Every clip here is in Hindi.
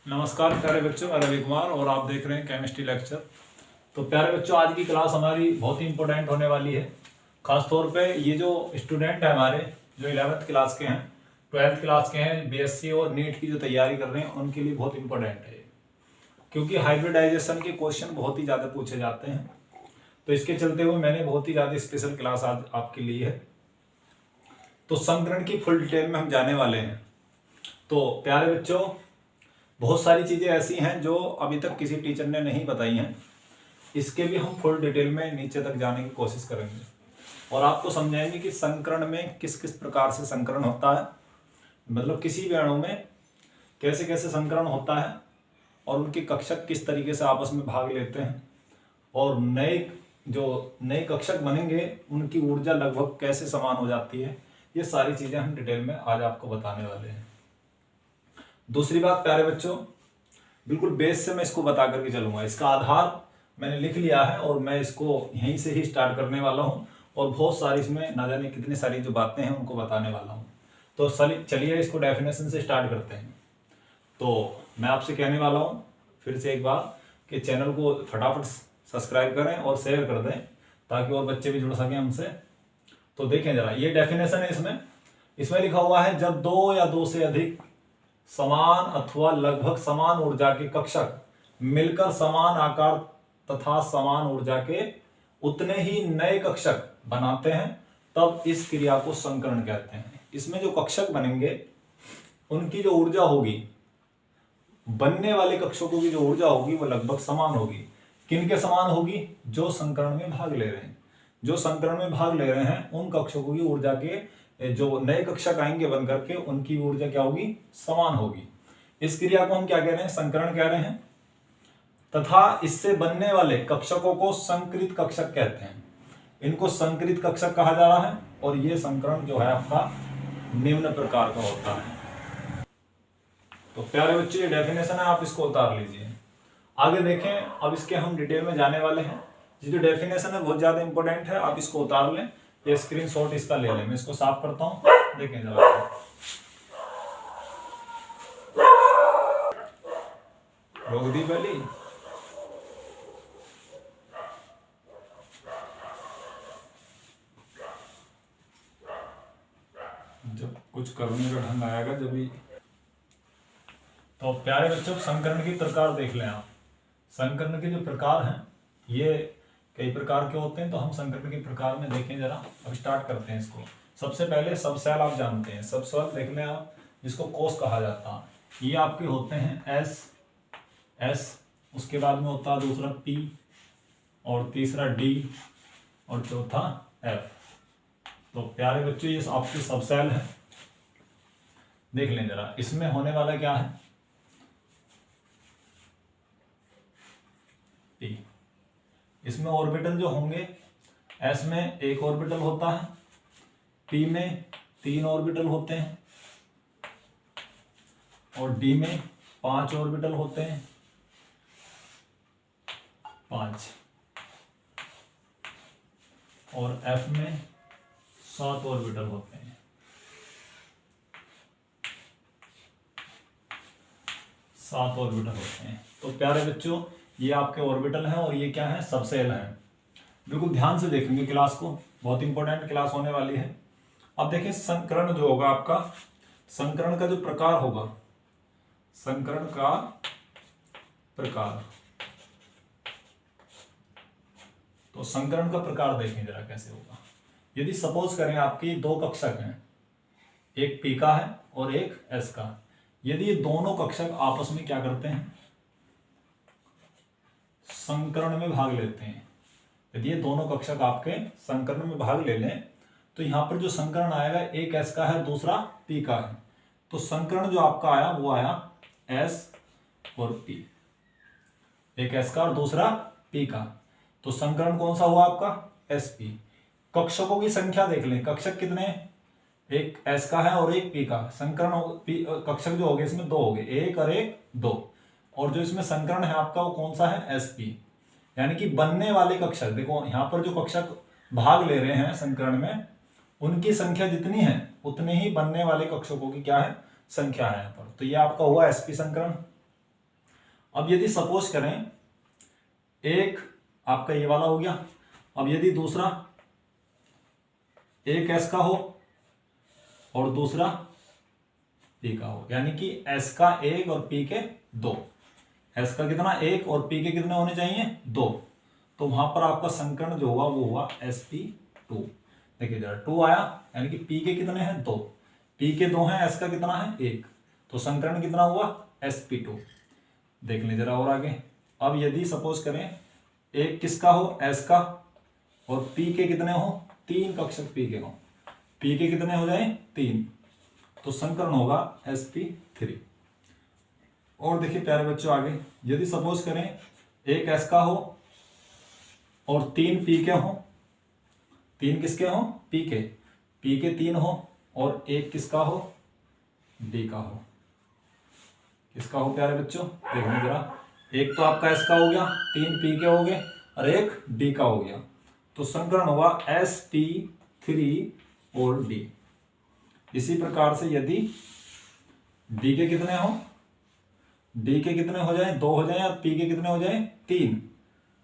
नमस्कार प्यारे बच्चों, मैं रवि कुमार और आप देख रहे हैं केमिस्ट्री लेक्चर। तो प्यारे बच्चों, आज की क्लास हमारी बहुत ही इंपॉर्टेंट होने वाली है। खास तौर पे ये जो स्टूडेंट है हमारे, जो 11th क्लास के हैं, 12th क्लास के हैं, बीएससी और नीट की जो तैयारी कर रहे हैं, उनके लिए बहुत इंपॉर्टेंट है, क्योंकि हाइब्रिडाइजेशन के क्वेश्चन बहुत ही ज़्यादा पूछे जाते हैं। तो इसके चलते हुए मैंने बहुत ही ज़्यादा स्पेशल क्लास आज आपके लिए है। तो संकरण की फुल डिटेल में हम जाने वाले हैं। तो प्यारे बच्चों, बहुत सारी चीज़ें ऐसी हैं जो अभी तक किसी टीचर ने नहीं बताई हैं। इसके भी हम फुल डिटेल में नीचे तक जाने की कोशिश करेंगे और आपको समझाएंगे कि संकरण में किस किस प्रकार से संकरण होता है, मतलब किसी भी अणु में कैसे कैसे संकरण होता है और उनके कक्षक किस तरीके से आपस में भाग लेते हैं, और नए कक्षक बनेंगे उनकी ऊर्जा लगभग कैसे समान हो जाती है। ये सारी चीज़ें हम डिटेल में आज आपको बताने वाले हैं। दूसरी बात प्यारे बच्चों, बिल्कुल बेस से मैं इसको बता करके चलूंगा। इसका आधार मैंने लिख लिया है और मैं इसको यहीं से ही स्टार्ट करने वाला हूं और बहुत सारी इसमें ना जाने कितनी सारी जो बातें हैं उनको बताने वाला हूं। तो चलिए इसको डेफिनेशन से स्टार्ट करते हैं। तो मैं आपसे कहने वाला हूं फिर से एक बार कि चैनल को फटाफट सब्सक्राइब करें और शेयर कर दें ताकि और बच्चे भी जुड़ सकें हमसे। तो देखें जरा, ये डेफिनेशन है। इसमें लिखा हुआ है, जब दो या दो से अधिक समान अथवा लगभग समान ऊर्जा के कक्षक मिलकर समान आकार तथा समान ऊर्जा के उतने ही नए कक्षक बनाते हैं, तब इस क्रिया को संकरण कहते हैं। इसमें जो कक्षक बनेंगे उनकी जो ऊर्जा होगी, बनने वाले कक्षकों की जो ऊर्जा होगी वो लगभग समान होगी। किनके समान होगी? जो संकरण में भाग ले रहे हैं। जो संकरण में भाग ले रहे हैं उन कक्षकों की ऊर्जा के, जो नए कक्षक आएंगे बन करके, उनकी ऊर्जा क्या होगी? समान होगी। इस क्रिया को हम क्या कह रहे हैं? संकरण कह रहे हैं। तथा इससे बनने वाले कक्षकों को संकृत कक्षक कहते हैं। इनको संकृत कक्षक कहा जा रहा है और ये संकरण जो है आपका निम्न प्रकार का होता है। तो प्यारे बच्चे, ये डेफिनेशन है, आप इसको उतार लीजिए। आगे देखें, अब इसके हम डिटेल में जाने वाले हैं। ये जो डेफिनेशन है बहुत ज्यादा इंपॉर्टेंट है, आप इसको उतार लें। ये स्क्रीनशॉट इसका ले लें। मैं इसको साफ करता हूं, देखें जरा। रोक दी पहली। जब कुछ करने का ढंग आएगा जब भी। तो प्यारे बच्चों, संकरण की प्रकार देख लें आप। संकरण के जो प्रकार हैं ये कई प्रकार के होते हैं। तो हम संकरण के प्रकार में देखें जरा। अब स्टार्ट करते हैं इसको। सबसे पहले सबसेल आप जानते हैं। सबसेल देख लें आप, जिसको कोष कहा जाता है। ये आपके होते हैं एस, उसके बाद में होता है दूसरा P और तीसरा D और चौथा F। तो प्यारे बच्चों, ये आपके सबसेल है। देख लें जरा, इसमें होने वाला क्या है? P। इसमें ऑर्बिटल जो होंगे, S में एक ऑर्बिटल होता है, P में 3 ऑर्बिटल होते हैं और D में 5 ऑर्बिटल होते हैं। 5। और F में 7 ऑर्बिटल होते हैं। 7 ऑर्बिटल होते हैं। तो प्यारे बच्चों, ये आपके ऑर्बिटल हैं और ये क्या है? सबसेल हैं। बिल्कुल ध्यान से देखेंगे क्लास को, बहुत इंपॉर्टेंट क्लास होने वाली है। अब देखिए, संकरण जो होगा आपका, संकरण का जो प्रकार होगा, संकरण का प्रकार। तो संकरण का प्रकार देखें जरा कैसे होगा। यदि सपोज करें आपकी 2 कक्षक हैं, एक P का है और एक S का। यदि ये दोनों कक्षक आपस में क्या करते हैं? संकरण में भाग लेते हैं। यदि ये दोनों कक्षक आपके संकरण में भाग ले लें तो यहां पर जो संकरण आएगा, एक S का है, दूसरा P का है। तो संकरण जो आपका आया वो आया S और P। एक S का और दूसरा P का। तो संकरण कौन सा हुआ आपका? Sp। कक्षकों की संख्या देख लें। कक्षक कितने? एक S का है और एक P का। संकरण कक्षक जो हो गए इसमें 2 हो गए, 1 और 1 2। और जो इसमें संकरण है आपका वो कौन सा है? Sp। यानी कि बनने वाले कक्षक, देखो यहाँ पर जो कक्षक भाग ले रहे हैं संकरण में, उनकी संख्या जितनी है उतने ही बनने वाले कक्षकों की क्या है? संख्या है यहाँ पर। तो ये आपका हुआ Sp संकरण। अब यदि सपोज करें एक आपका ये वाला हो गया, अब यदि दूसरा एक S का हो और दूसरा P का हो, यानी कि S का 1 और P के 2, S का कितना 1 और P के कितने होने चाहिए 2, तो वहां पर आपका संकरण जो हुआ वो हुआ sp2। देखिए जरा 2 आया, यानी कि P के कितने हैं 2, P के 2 हैं, S का कितना है 1, तो संकरण कितना हुआ sp2। देख लें जरा और आगे। अब यदि सपोज करें एक किसका हो S का और P के कितने हो 3 कक्षक P के हो, P के कितने हो जाए 3, तो संकरण होगा sp3। और देखिए प्यारे बच्चों आगे, यदि सपोज करें एक S का हो और 3 P के हो, 3 किसके हो P के 3 हो, और एक किसका हो D का हो, किसका हो प्यारे बच्चों देखने जरा, एक तो आपका S का हो गया, 3 P के हो गए और एक D का हो गया, तो संकरण होगा sp3 और D। इसी प्रकार से यदि D के कितने हो, D के कितने हो जाए 2 हो जाए, और P के कितने हो जाए 3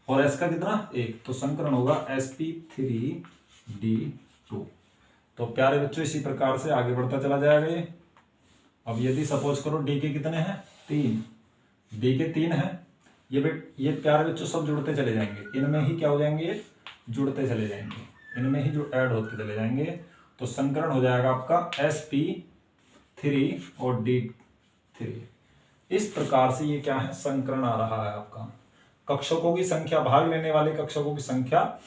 और S का कितना 1, तो संकरण होगा sp3d2। तो प्यारे बच्चों इसी प्रकार से आगे बढ़ता चला जाएगा ये। अब यदि सपोज करो D के कितने हैं 3, D के 3 हैं, ये प्यारे बच्चों सब जुड़ते चले जाएंगे, इनमें ही क्या हो जाएंगे ये जुड़ते चले जाएंगे, इनमें ही जो ऐड होते चले जाएंगे, तो संकरण हो जाएगा आपका sp3 और d3। इस प्रकार से ये क्या है संकरण आ रहा है आपका। कक्षकों की संख्या, भाग लेने वाले कक्षकों की संख्या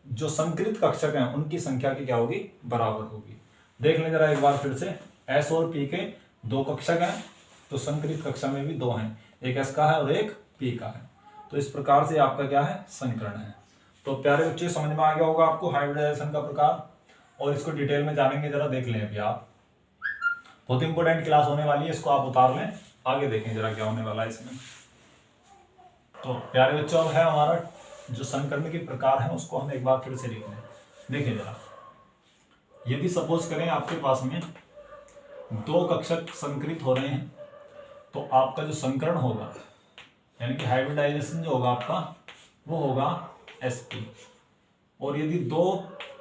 जो संकृत कक्षक हैं उनकी संख्या की क्या होगी बराबर होगी। देख लें जरा एक बार फिर से, S और P के 2 कक्षक हैं, तो संकृत कक्षा में भी 2 हैं, एक S का है और एक P का है, तो इस प्रकार से आपका क्या है संकरण है। तो प्यारे बच्चे समझ में आ गया होगा आपको हाइब्रिडाइजेशन का प्रकार, और इसको डिटेल में जानेंगे, जरा देख लें अभी आप, बहुत इंपॉर्टेंट क्लास होने वाली है, इसको आप उतार लें, आगे देखें जरा क्या होने वाला है इसमें। तो प्यारे बच्चों अब है हमारा जो संकरण के प्रकार है उसको हम एक बार फिर से लिख लें। देखिए जरा, यदि सपोज करें आपके पास में 2 कक्षक संकरित हो रहे हैं, तो आपका जो संकरण होगा यानी कि हाइब्रिडाइजेशन जो होगा आपका वो होगा sp। और यदि 2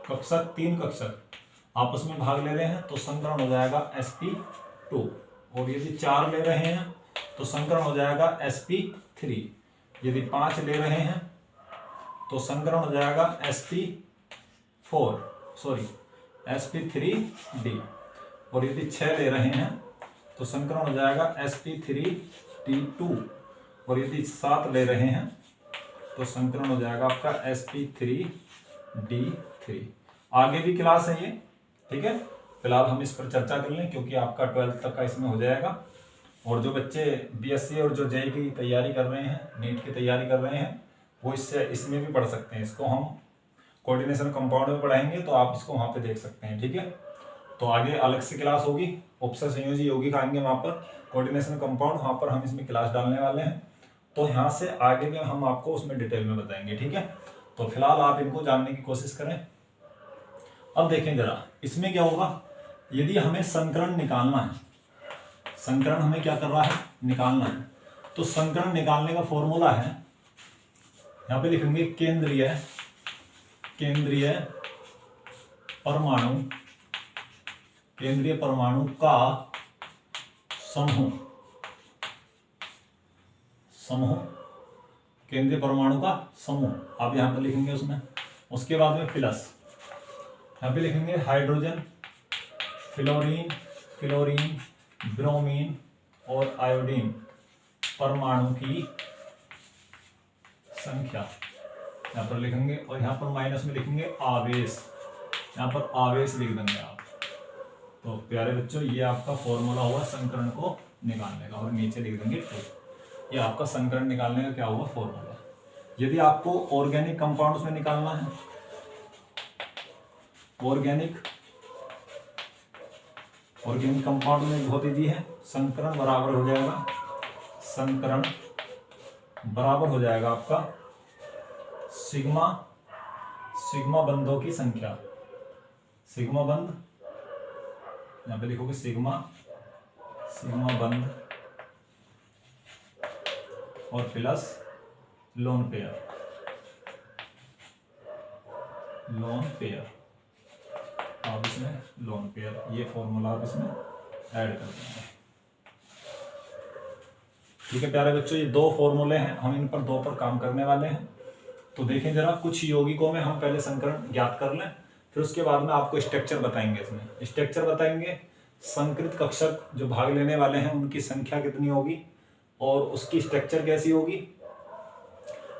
कक्षक 3 कक्षक आपस में भाग ले रहे हैं तो संकरण हो जाएगा sp2, और यदि 4 ले रहे हैं तो संकरण हो जाएगा sp3, यदि 5 ले रहे हैं तो संकरण हो जाएगा sp3d, और यदि 6 ले रहे हैं तो संकरण हो जाएगा sp3d2, और यदि 7 ले रहे हैं तो संकरण हो जाएगा आपका sp3d3। आगे भी क्लास है ये, ठीक है, फिलहाल हम इस पर चर्चा कर लें क्योंकि आपका 12th तक का इसमें हो जाएगा। और जो बच्चे बीएससी और जो जेईई की तैयारी कर रहे हैं, नीट की तैयारी कर रहे हैं, वो इसमें भी पढ़ सकते हैं। इसको हम कोऑर्डिनेशन कंपाउंड में पढ़ाएंगे, तो आप इसको वहाँ पे देख सकते हैं, ठीक है। तो आगे अलग से क्लास होगी, उपसर संयोजी यौगिक आएंगे वहाँ पर, कोऑर्डिनेशन कंपाउंड वहाँ पर हम इसमें क्लास डालने वाले हैं, तो यहाँ से आगे में हम आपको उसमें डिटेल में बताएंगे, ठीक है। तो फिलहाल आप इनको जानने की कोशिश करें। अब देखें जरा इसमें क्या होगा, यदि हमें संकरण निकालना है, संकरण हमें क्या कर रहा है निकालना है, तो संकरण निकालने का फॉर्मूला है, यहाँ पे लिखेंगे केंद्रीय परमाणु का समूह, केंद्रीय परमाणु का समूह आप यहाँ पर लिखेंगे उसमें। उसके बाद में प्लस, यहाँ पे लिखेंगे हाइड्रोजन, फ्लोरीन, ब्रोमीन और आयोडीन परमाणु की संख्या यहाँ पर लिखेंगे, और यहाँ पर माइनस में लिखेंगे आवेश, यहाँ पर आवेश लिख देंगे आप। तो प्यारे बच्चों ये आपका फॉर्मूला हुआ संकरण को निकालने का, और नीचे लिख देंगे 2। ये आपका संकरण निकालने का क्या हुआ फॉर्मूला। यदि आपको ऑर्गेनिक कंपाउंड्स में निकालना है, ऑर्गेनिक कंपाउंड में बहुत ईजी है, संकरण बराबर हो जाएगा आपका सिग्मा बंधों की संख्या, सिग्मा बंध यहाँ पे लिखोगे सिग्मा बंध और plus lone pair, lone pair, आप इसमें लोन पेयर ये फॉर्मूला आप इसमें ऐड कर देंगे। ठीक है प्यारे बच्चों, ये दो फॉर्मूले हैं, हम इन पर दो पर काम करने वाले हैं। तो देखें जरा, कुछ यौगिकों में हम पहले संकरण ज्ञात कर लें, फिर उसके बाद में आपको स्ट्रक्चर बताएंगे। इसमें स्ट्रक्चर बताएंगे, संकृत कक्षक जो भाग लेने वाले हैं उनकी संख्या कितनी होगी और उसकी स्ट्रक्चर कैसी होगी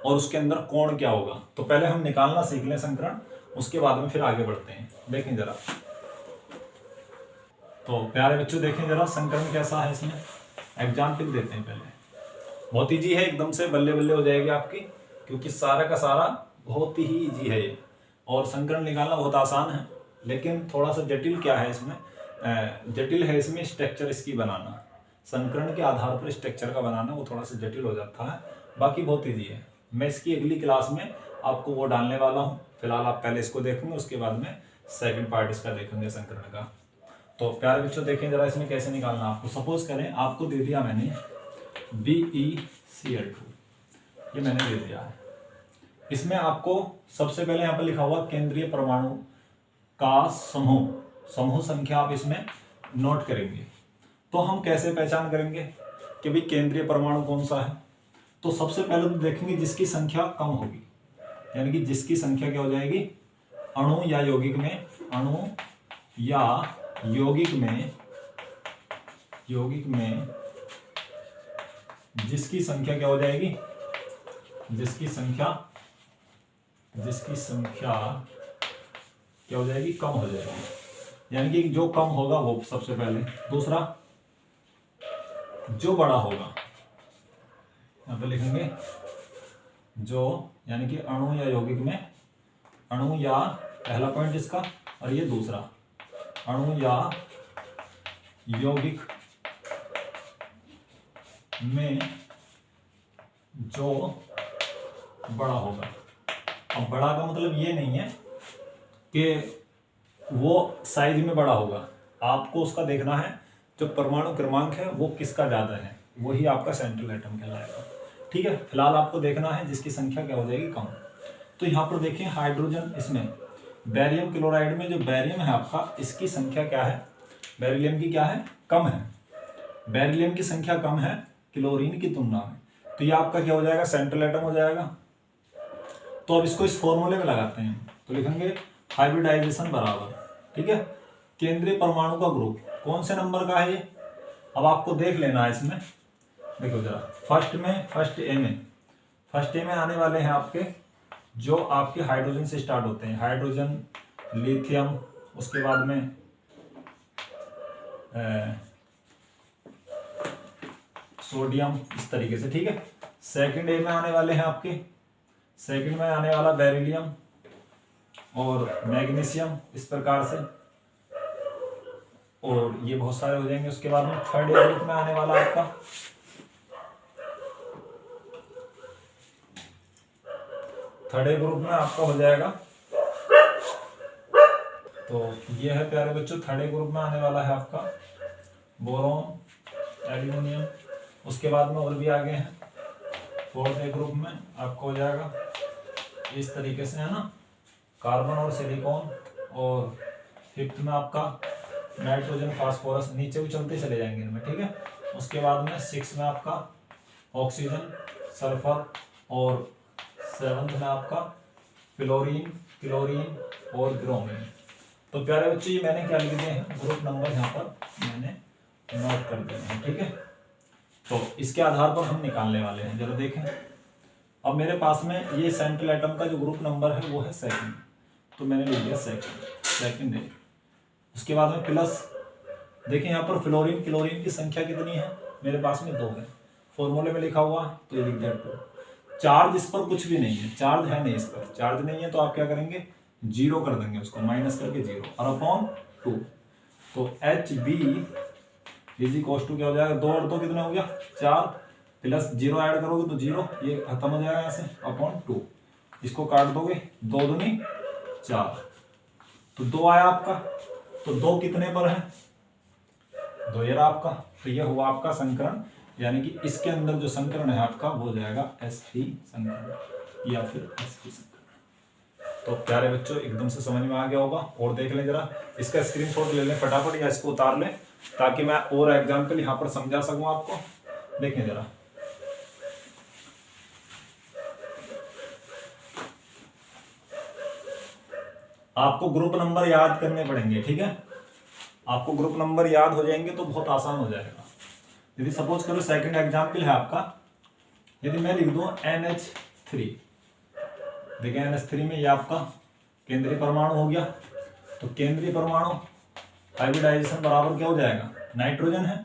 और उसके अंदर कोण क्या होगा। तो पहले हम निकालना सीख लें संकरण, उसके बाद में फिर आगे बढ़ते हैं। देखें जरा, तो प्यारे बच्चों देखें जरा संकरण कैसा है। इसमें एग्जाम्पल देते हैं पहले, बहुत ईजी है, एकदम से बल्ले बल्ले हो जाएगी आपकी, क्योंकि सारा का सारा बहुत ही ईजी है ये, और संकरण निकालना बहुत आसान है। लेकिन थोड़ा सा जटिल क्या है इसमें, जटिल है इसमें स्ट्रक्चर इसकी बनाना, संकरण के आधार पर स्ट्रक्चर का बनाना वो थोड़ा सा जटिल हो जाता है, बाकी बहुत ईजी है। मैं इसकी अगली क्लास में आपको वो डालने वाला हूँ, फिलहाल आप पहले इसको देखेंगे, उसके बाद में सेकंड पार्ट इसका देखेंगे संकरण का। तो प्यारे बच्चों देखें जरा इसमें कैसे निकालना आपको। सपोज करें आपको दे दिया मैंने BeCl2, ये मैंने दे दिया है। इसमें आपको सबसे पहले यहाँ पर लिखा हुआ केंद्रीय परमाणु का समूह, समूह संख्या आप इसमें नोट करेंगे। तो हम कैसे पहचान करेंगे कि भाई केंद्रीय परमाणु कौन सा है। तो सबसे पहले तो देखेंगे जिसकी संख्या कम होगी, यानी कि जिसकी संख्या क्या हो जाएगी, अणु या यौगिक में, अणु या यौगिक में जिसकी संख्या क्या हो जाएगी, जिसकी संख्या क्या हो जाएगी, कम हो जाएगी, यानी कि जो कम होगा वो सबसे पहले। दूसरा जो बड़ा होगा, यहां पे लिखेंगे जो, यानी कि अणु या यौगिक में, अणु या पहला पॉइंट इसका, और ये दूसरा अणु या यौगिक में जो बड़ा होगा। अब बड़ा का मतलब ये नहीं है कि वो साइज में बड़ा होगा, आपको उसका देखना है जो परमाणु क्रमांक है वो किसका ज्यादा है, वही आपका सेंट्रल एटम कहलाएगा। ठीक है, फिलहाल आपको देखना है जिसकी संख्या क्या हो जाएगी, कम। तो यहाँ पर देखें हाइड्रोजन, इसमें बैरियम क्लोराइड में जो बैरियम है आपका, इसकी संख्या क्या है, बेरिलियम की क्या है, कम है। बेरिलियम की संख्या कम है क्लोरीन की तुलना में, तो ये आपका क्या हो जाएगा, सेंट्रल एटम हो जाएगा। तो अब इसको इस फॉर्मूले में लगाते हैं, तो लिखेंगे हाइब्रिडाइजेशन बराबर, ठीक है, केंद्रीय परमाणु का ग्रुप कौन से नंबर का है ये, अब आपको देख लेना है इसमें। देखो जरा, फर्स्ट ए में आने वाले हैं आपके जो आपके हाइड्रोजन से स्टार्ट होते हैं, हाइड्रोजन, लिथियम, उसके बाद में सोडियम, इस तरीके से। ठीक है, सेकंड ए में आने वाले हैं आपके, सेकंड में आने वाला बेरिलियम और मैग्नीशियम, इस प्रकार से, और ये बहुत सारे हो जाएंगे। उसके बाद में थर्ड ए ग्रुप में आने वाला आपका थर्ड ए ग्रुप में आपका हो जाएगा, तो ये है प्यारे बच्चों, थर्ड ए ग्रुप में आने वाला है आपका बोरोन, एल्यूमिनियम। उसके बाद में और भी आगे हैं, फोर्थ ए ग्रुप में आपको हो जाएगा इस तरीके से, है ना, कार्बन और सिलिकॉन। और फिफ्थ में आपका नाइट्रोजन, फास्फोरस, नीचे भी चलते चले जाएंगे इनमें। ठीक है, उसके बाद में सिक्स में आपका ऑक्सीजन, सल्फर, और सेवंथ में आपका क्लोरीन और ब्रोमीन। तो प्यारे बच्चों ये मैंने क्या लिख दिए हैं, ग्रुप नंबर यहाँ पर मैंने नोट कर दिए हैं। ठीक है, तो इसके आधार पर हम निकालने वाले हैं, जरा देखें। अब मेरे पास में ये सेंट्रल एटम का जो ग्रुप नंबर है वो है सेकंड, तो मैंने लिख दिया सेकंड है। उसके बाद में प्लस, देखिए यहाँ पर क्लोरीन की संख्या कितनी है, मेरे पास में 2 है, फॉर्मूले में लिखा हुआ, तो ये लिख दिया 2। चार्ज इस पर कुछ भी नहीं है, चार्ज है नहीं, इस पर चार्ज नहीं है, तो आप क्या करेंगे, 0 कर देंगे उसको, माइनस करके 0 और अपॉन 2। तो HB इज इक्वल टू क्या हो जाएगा, 2 और 2 कितना हो गया, 4, प्लस 0 ऐड करोगे तो 0, ये खत्म हो जाएगा यहाँ से, अपॉन 2। इसको काट दोगे, 2 दूनी 4, तो 2 आया आपका। तो 2 कितने पर है, 2 ये रहा आपका। तो ये हुआ आपका संकरण यानी कि इसके अंदर जो संकरण है आपका वो हो जाएगा sp संकरण या फिर sp संकरण। तो प्यारे बच्चों एकदम से समझ में आ गया होगा। और देख लें जरा, इसका स्क्रीनशॉट ले लें फटाफट या इसको उतार लें ताकि मैं और एग्जाम्पल यहाँ पर समझा सकूं आपको। देखें जरा, आपको ग्रुप नंबर याद करने पड़ेंगे, ठीक है। आपको ग्रुप नंबर याद हो जाएंगे तो बहुत आसान हो जाएगा। यदि सपोज करो सेकंड एग्जाम्पल है आपका, यदि मैं लिख दूं NH3, देखिए NH3 में ये आपका केंद्रीय परमाणु हो गया। तो केंद्रीय परमाणु हाइब्रिडाइजेशन बराबर क्या हो जाएगा, नाइट्रोजन है।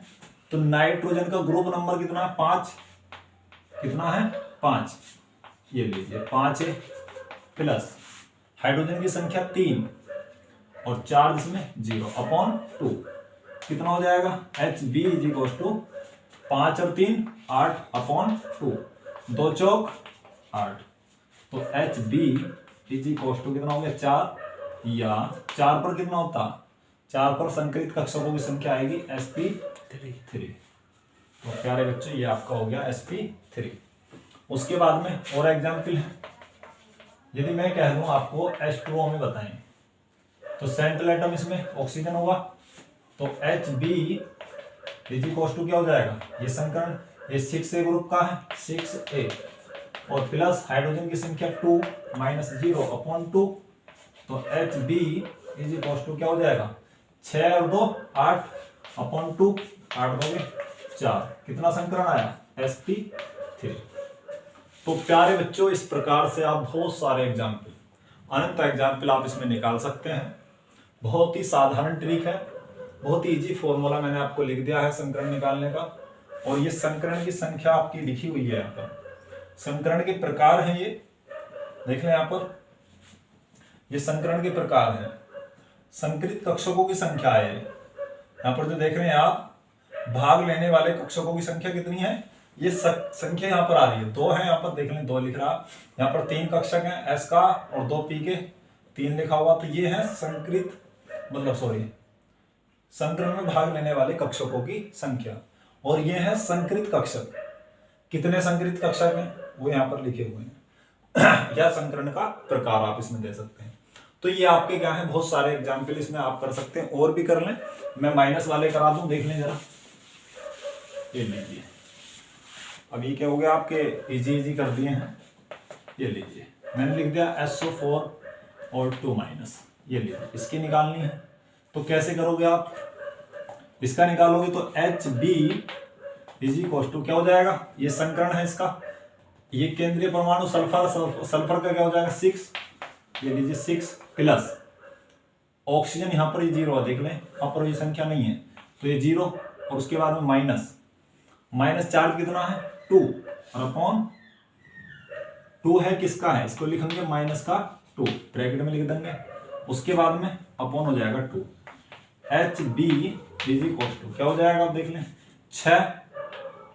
तो नाइट्रोजन का ग्रुप नंबर कितना है, 5। कितना है, 5। ये लीजिए 5 है, प्लस हाइड्रोजन की संख्या 3 और चार्ज इसमें 0/2। कितना हो जाएगा, Hb = 5 और 3 8/2, 2 चौक 8। तो Hb कितना हो गया, 4, या 4 पर कितना होता, 4 पर संकरित कक्षकों की संख्या आएगी sp3। तो प्यारे बच्चों ये आपका हो गया sp3। उसके बाद में और एग्जाम्पल है, यदि मैं कह दूं आपको H2O में बताएं, तो सेंट्रल एटम इसमें ऑक्सीजन होगा। तो Hb क्या हो जाएगा, ये संकरण, ये 6A ग्रुप का है, 6A, और प्लस हाइड्रोजन की संख्या 2 - 0/2। तो Hb क्या हो जाएगा, 6 और 2 8/2, 8 2 4। कितना संकरण आया, sp3। तो प्यारे बच्चों इस प्रकार से आप बहुत सारे एग्जाम्पल, अनंत एग्जाम्पल आप इसमें निकाल सकते हैं। बहुत ही साधारण ट्रिक है, बहुत ही इजी फॉर्मूला मैंने आपको लिख दिया है संकरण निकालने का। और ये संकरण की संख्या आपकी लिखी हुई है यहाँ पर। संकरण के प्रकार हैं ये, देख लें यहाँ पर, ये संकरण के प्रकार हैं। संकरित कक्षकों की संख्या है यहाँ पर जो देख रहे हैं आप, भाग लेने वाले कक्षकों की संख्या कितनी है, ये संख्या यहाँ पर आ रही है, 2 है यहाँ पर, देख लें 2 लिख रहा। यहाँ पर 3 कक्षक हैं, S का और 2 P के, 3 लिखा हुआ। तो ये है संकरित संकरण में भाग लेने वाले कक्षकों की संख्या। और ये है संकरित कक्षक, कितने संकरित कक्षक हैं वो यहाँ पर लिखे हुए हैं। या संकरण का प्रकार आप इसमें दे सकते हैं। तो ये आपके क्या है, बहुत सारे एग्जाम्पल इसमें आप कर सकते हैं, और भी कर लें। मैं माइनस वाले करा दूं, देख लें जरा, ये लीजिए। अब ये क्या हो गया, आपके इजी कर दिए हैं। ये लीजिए मैंने लिख दिया SO4 और 2-, ये लीजिए। इसकी निकालनी है तो कैसे करोगे आप, इसका निकालोगे तो Hb क्या हो जाएगा, ये संकरण है इसका, ये केंद्रीय परमाणु सल्फर का क्या हो जाएगा 6, ये लीजिए 6, प्लस ऑक्सीजन यहाँ पर ये 0 है, देख लें यहाँ पर ये संख्या नहीं है तो ये 0, और उसके बाद में माइनस चार्ज कितना है 2 और (2) है किसका है, इसको लिखेंगे -2, ब्रैकेट में लिख देंगे। उसके बाद में अपॉन हो जाएगा 2। Hb क्या हो जाएगा, आप देख लें 6,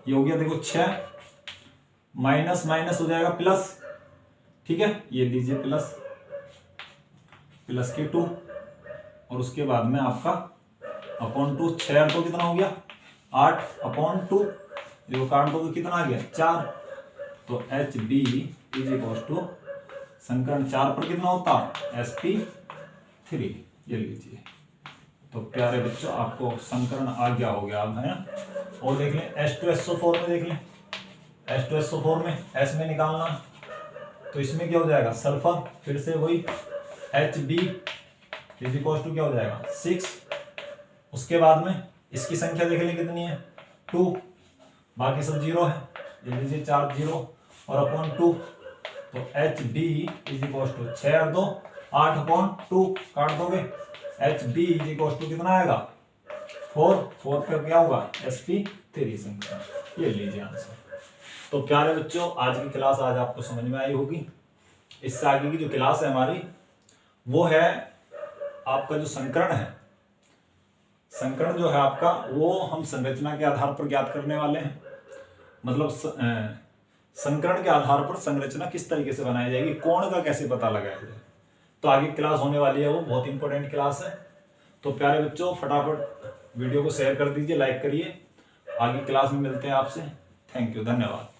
ये हो गया देखो 6, माइनस हो जाएगा प्लस, ठीक है, ये लीजिए प्लस के 2, और उसके बाद में आपका (2), 6 और 2 कितना हो गया 8/2, देखो काट दो तो कितना आ गया 4। तो Hb संकरण 4 पर कितना होता sp3, ये लीजिए। तो प्यारे बच्चों आपको संकरण आ गया हो गया अब है। और देख लें H2SO4 में, देख लें H2SO4 में S में निकालना, तो इसमें क्या हो जाएगा सल्फर, फिर से वही Hb क्या हो जाएगा 6। उसके बाद में इसकी संख्या देख लें कितनी है 2, बाकी सब 0 है, ये लीजिए 4 0 और (2). तो Hb 6 और 2 8/2, काट दोगे Hb कितना आएगा 4 पे क्या होगा sp3 संकरण, ये लीजिए आंसर। तो प्यारे बच्चों आज की क्लास आज आपको समझ में आई होगी। इससे आगे की जो क्लास है हमारी वो है आपका जो संकरण है, संकरण जो है आपका वो हम संरचना के आधार पर ज्ञात करने वाले हैं। मतलब संकरण के आधार पर संरचना किस तरीके से बनाई जाएगी, कोण का कैसे पता लगाया जाए, तो आगे क्लास होने वाली है, वो बहुत इंपॉर्टेंट क्लास है। तो प्यारे बच्चों फटाफट वीडियो को शेयर कर दीजिए, लाइक करिए आगे क्लास में मिलते हैं आपसे। थैंक यू, धन्यवाद।